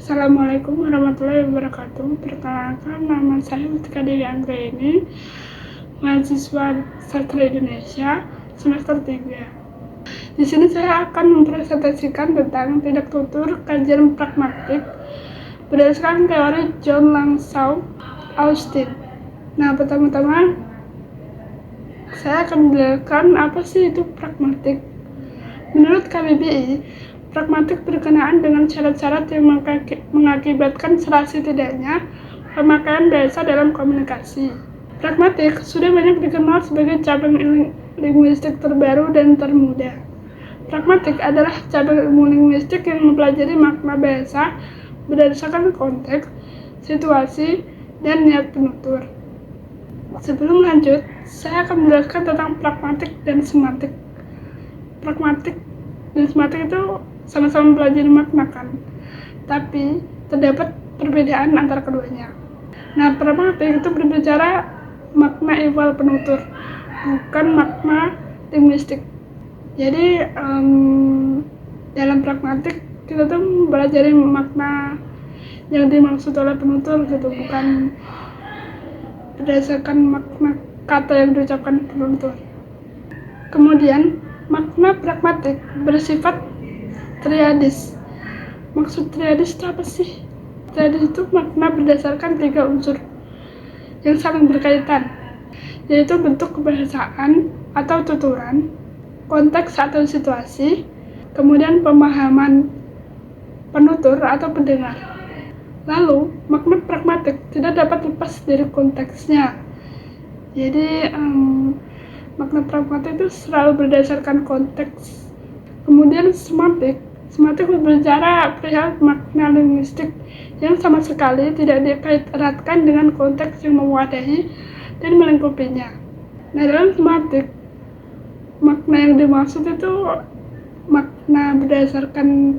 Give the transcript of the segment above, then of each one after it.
Assalamualaikum warahmatullahi wabarakatuh. Perkenalkan, nama saya Mustika Dewi Anggraini, mahasiswa sastra Indonesia semester 3. Di sini saya akan mempresentasikan tentang tindak tutur kajian pragmatik berdasarkan teori John Langsau Austin. Nah, pertama-tama saya akan menjelaskan apa sih itu pragmatik. Menurut KBBI, pragmatik berkenaan dengan syarat-syarat yang mengakibatkan serasi tidaknya pemakaian bahasa dalam komunikasi. Pragmatik sudah banyak dikenal sebagai cabang linguistik terbaru dan termuda. Pragmatik adalah cabang ilmu linguistik yang mempelajari makna bahasa berdasarkan konteks, situasi, dan niat penutur. Sebelum lanjut, saya akan menjelaskan tentang pragmatik dan semantik. Pragmatik dan semantik itu sama-sama mempelajari makna kan, tapi terdapat perbedaan antara keduanya. Nah, pragmatik itu berbicara makna ihwal penutur, bukan makna linguistik. Jadi dalam pragmatik kita tuh mempelajari makna yang dimaksud oleh penutur gitu, bukan berdasarkan makna kata yang diucapkan penutur. Kemudian makna pragmatik bersifat triadis. Maksud triadis itu apa sih? Triadis itu makna berdasarkan 3 unsur yang saling berkaitan, yaitu bentuk kebahasaan atau tuturan, konteks atau situasi, kemudian pemahaman penutur atau pendengar. Lalu, makna pragmatik tidak dapat lepas dari konteksnya. Jadi, makna pragmatik itu selalu berdasarkan konteks. Kemudian semantik berbicara perihal makna linguistik yang sama sekali tidak dikait-eratkan dengan konteks yang mewadahi dan melingkupinya. Nah, dalam semantik, makna yang dimaksud itu makna berdasarkan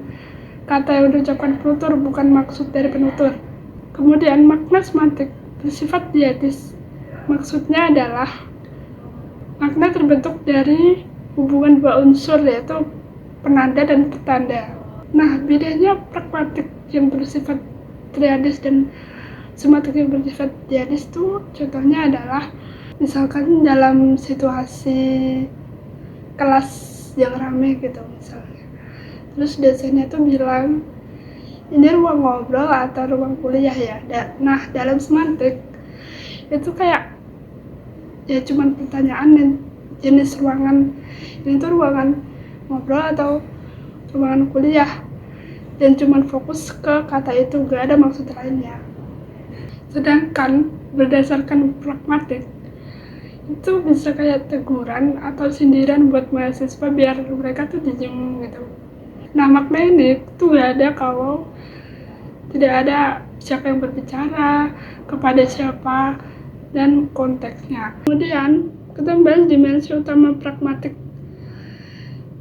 kata yang diucapkan penutur, bukan maksud dari penutur. Kemudian makna semantik bersifat dietis. Maksudnya adalah makna terbentuk dari hubungan 2 unsur, yaitu penanda dan petanda. Nah, bedanya pragmatik yang bersifat triadis dan semantik yang bersifat dietis itu contohnya adalah misalkan dalam situasi kelas yang ramai gitu misalnya. Terus dosennya tuh bilang, ini ruang ngobrol atau ruang kuliah ya. Nah, dalam semantik itu kayak ya cuman pertanyaan dan jenis ruangan, ini tuh ruangan ngobrol atau ruangan kuliah, dan cuman fokus ke kata itu, gak ada maksud lainnya. Sedangkan berdasarkan pragmatik itu bisa kayak teguran atau sindiran buat mahasiswa biar mereka tuh diem gitu. Nah, makna ini tuh gak ada kalau tidak ada siapa yang berbicara, kepada siapa, dan konteksnya. Kemudian kita bahas dimensi utama pragmatik.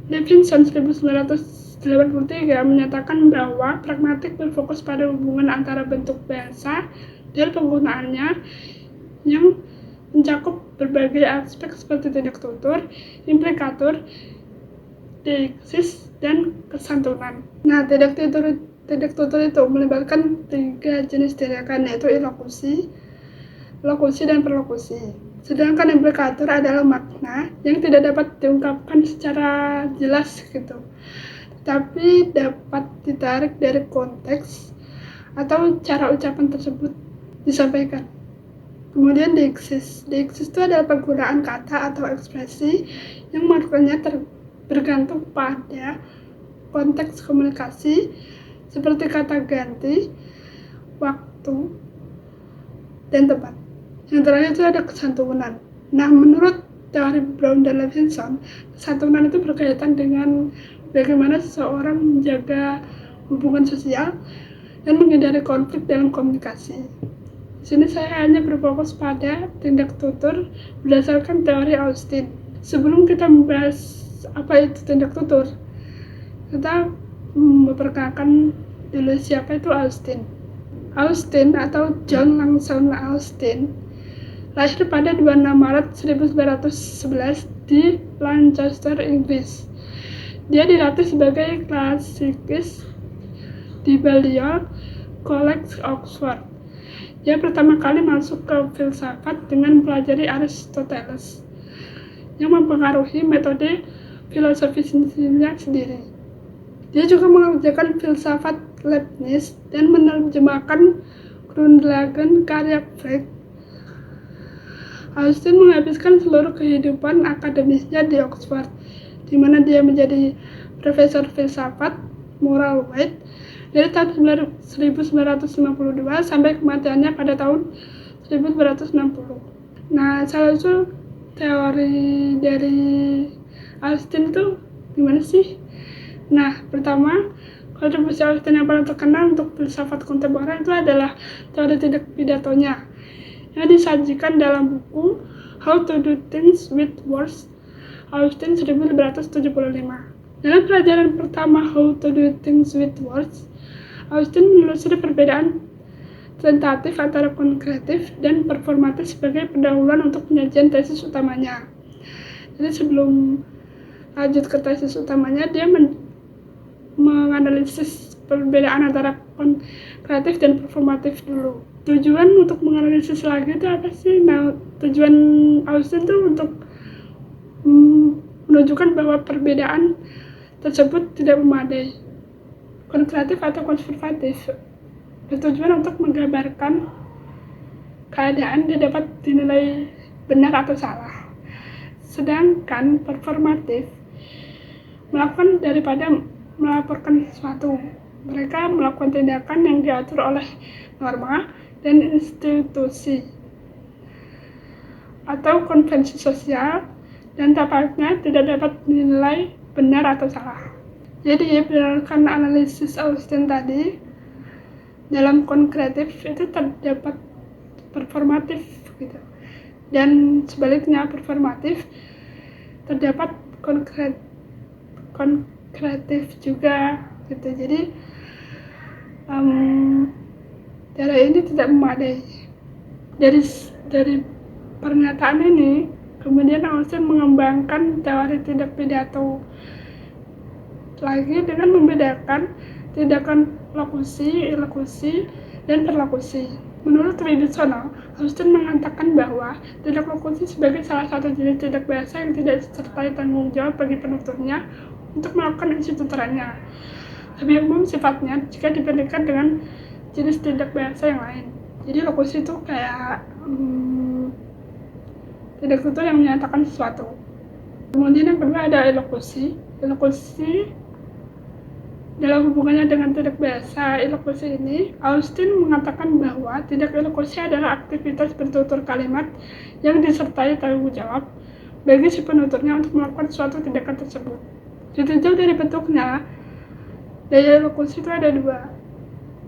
Levinson 1983 menyatakan bahwa pragmatik berfokus pada hubungan antara bentuk bahasa dan penggunaannya yang mencakup berbagai aspek seperti tindak tutur, implikatur, deiksis, dan kesantunan. Nah, tindak tutur itu melibatkan 3 jenis tindakan, yaitu ilokusi, lokusi, dan perlokusi. Sedangkan implikatur adalah makna yang tidak dapat diungkapkan secara jelas gitu, tapi dapat ditarik dari konteks atau cara ucapan tersebut disampaikan. Kemudian deiksis itu adalah penggunaan kata atau ekspresi yang maknanya bergantung pada konteks komunikasi, seperti kata ganti, waktu, dan tempat. Yang terakhir itu ada kesantunan. Nah, menurut teori Brown dan Levinson, kesantunan itu berkaitan dengan bagaimana seseorang menjaga hubungan sosial dan menghindari konflik dalam komunikasi. Di sini saya hanya berfokus pada tindak tutur berdasarkan teori Austin. Sebelum kita membahas apa itu tindak tutur, kita memperkenalkan dulu siapa itu Austin. Austin atau John Langsau Austin lahir pada 26 Maret 1911 di Lancaster, Inggris. Dia dilatih sebagai klasikis di Balliol College, Oxford. Dia pertama kali masuk ke filsafat dengan mempelajari Aristoteles, yang mempengaruhi metode filosofisnya sendiri. Dia juga mengerjakan filsafat Leibniz dan menerjemahkan Grundlagen karya Frege. Augustine menghabiskan seluruh kehidupan akademisnya di Oxford, di mana dia menjadi profesor filsafat moral White dari tahun 1952 sampai kematiannya pada tahun 1960. Nah, salah satu teori dari Augustine itu gimana sih? Nah, pertama, kontribusi Augustine yang paling terkenal untuk filsafat kontemporer itu adalah teori tidak pidatonya, yang disajikan dalam buku How to Do Things with Words, Augustine 1575. Dalam pelajaran pertama How to Do Things with Words, Augustine menelusuri perbedaan tentatif antara konkretif dan performatif sebagai pendahuluan untuk penyajian tesis utamanya. Jadi sebelum lanjut ke tesis utamanya, dia menganalisis perbedaan antara konkretif dan performatif dulu. Tujuan untuk menganalisis lagi itu apa sih? Nah, tujuan Augustine itu untuk menunjukkan bahwa perbedaan tersebut tidak memadai, konkretif atau konservatif, bertujuan untuk menggambarkan keadaan yang dapat dinilai benar atau salah. Sedangkan performatif melakukan daripada melaporkan sesuatu. Mereka melakukan tindakan yang diatur oleh norma dan institusi atau konvensi sosial dan tampaknya tidak dapat dinilai benar atau salah. Jadi berdasarkan analisis Augustine tadi, dalam konkretif itu terdapat performatif gitu, dan sebaliknya performatif terdapat konkretif juga gitu. Jadi cara ini tidak memadai. Dari pernyataan ini, kemudian Augustine mengembangkan teori tidak pidato lagi dengan membedakan tindakan lokusi, ilokusi, dan perlokusi. Menurut Wibisono, Augustine mengatakan bahwa tindak lokusi sebagai salah satu jenis tindak bahasa yang tidak disertai tanggung jawab bagi penuturnya untuk melakukan isi tuturannya. Lebih umum sifatnya jika dibandingkan dengan jenis tindak bahasa yang lain. Jadi lokusi itu kayak tindak tutur yang menyatakan sesuatu. Kemudian yang kedua ada ilokusi. Ilokusi dalam hubungannya dengan tindak bahasa ilokusi ini, Augustine mengatakan bahwa tindak ilokusi adalah aktivitas bertutur kalimat yang disertai tanggung jawab bagi si penuturnya untuk melakukan suatu tindakan tersebut. Ditinjau dari bentuknya, daya ilokusi itu ada dua.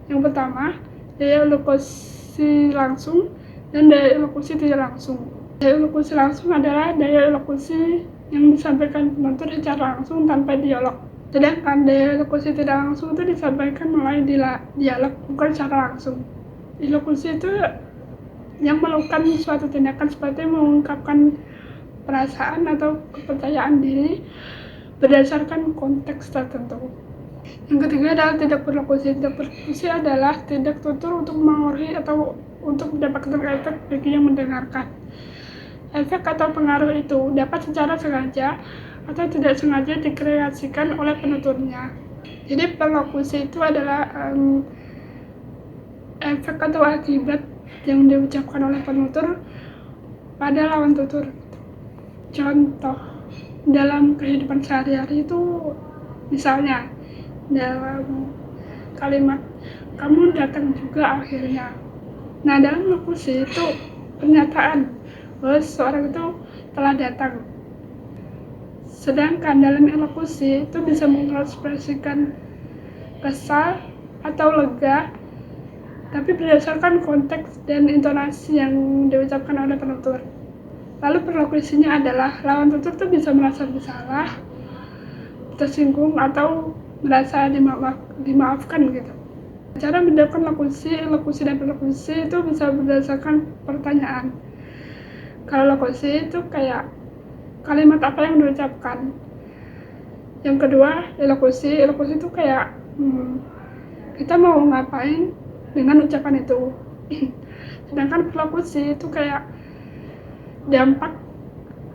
Yang pertama, daya ilokusi langsung dan daya ilokusi tidak langsung. Daya ilokusi langsung adalah daya ilokusi yang disampaikan penutur secara langsung tanpa dialog. Sedangkan daya ilokusi tidak langsung itu disampaikan melalui dialog, bukan secara langsung. Ilokusi itu yang melakukan suatu tindakan seperti mengungkapkan perasaan atau kepercayaan diri berdasarkan konteks tertentu. Yang ketiga adalah tindak perlokusi. Tindak perlokusi adalah tindak tutur untuk mengaruhi atau untuk mendapatkan efek bagi yang mendengarkan. Efek atau pengaruh itu dapat secara sengaja atau tidak sengaja dikreasikan oleh penuturnya. Jadi perlokusi itu adalah efek atau akibat yang diucapkan oleh penutur pada lawan tutur. Contoh dalam kehidupan sehari-hari itu misalnya dalam kalimat kamu datang juga akhirnya. Nah, dalam lokusi itu pernyataan bahwa seseorang itu telah datang. Sedangkan dalam ilokusi itu bisa mengekspresikan kesal atau lega, tapi berdasarkan konteks dan intonasi yang diucapkan oleh penutur. Lalu perlokusinya adalah lawan tutur itu bisa merasa bersalah, tersinggung, atau merasa dimaafkan gitu. Cara membedakan lokusi, ilokusi, dan perlokusi itu bisa berdasarkan pertanyaan. Kalau lokusi itu kayak kalimat apa yang diucapkan. Yang kedua, ilokusi itu kayak kita mau ngapain dengan ucapan itu. Sedangkan perlokusi itu kayak dampak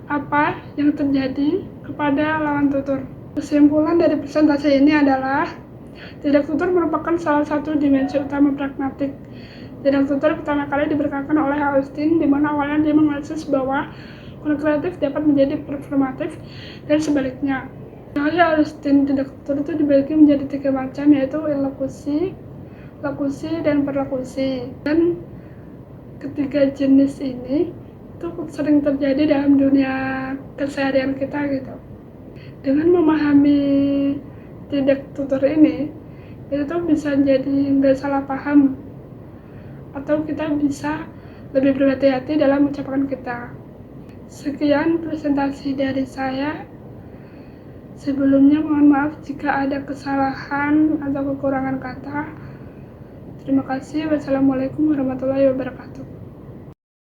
apa yang terjadi kepada lawan tutur. Kesimpulan dari presentasi ini adalah tidak tutur merupakan salah satu dimensi utama pragmatik. Tidak tutur pertama kali diberitakan oleh Augustine, di mana awalnya dia menganalisis bahwa konten kreatif dapat menjadi performatif dan sebaliknya. Dari Augustine, tidak tutur itu dibagi menjadi 3 macam, yaitu elokusi, lokusi, dan perlokusi. Dan ketiga jenis ini itu sering terjadi dalam dunia keseharian kita gitu. Dengan memahami tidak tutur ini, itu tuh bisa jadi nggak salah paham, atau kita bisa lebih berhati-hati dalam ucapan kita. Sekian presentasi dari saya. Sebelumnya mohon maaf jika ada kesalahan atau kekurangan kata. Terima kasih. Wassalamualaikum warahmatullahi wabarakatuh.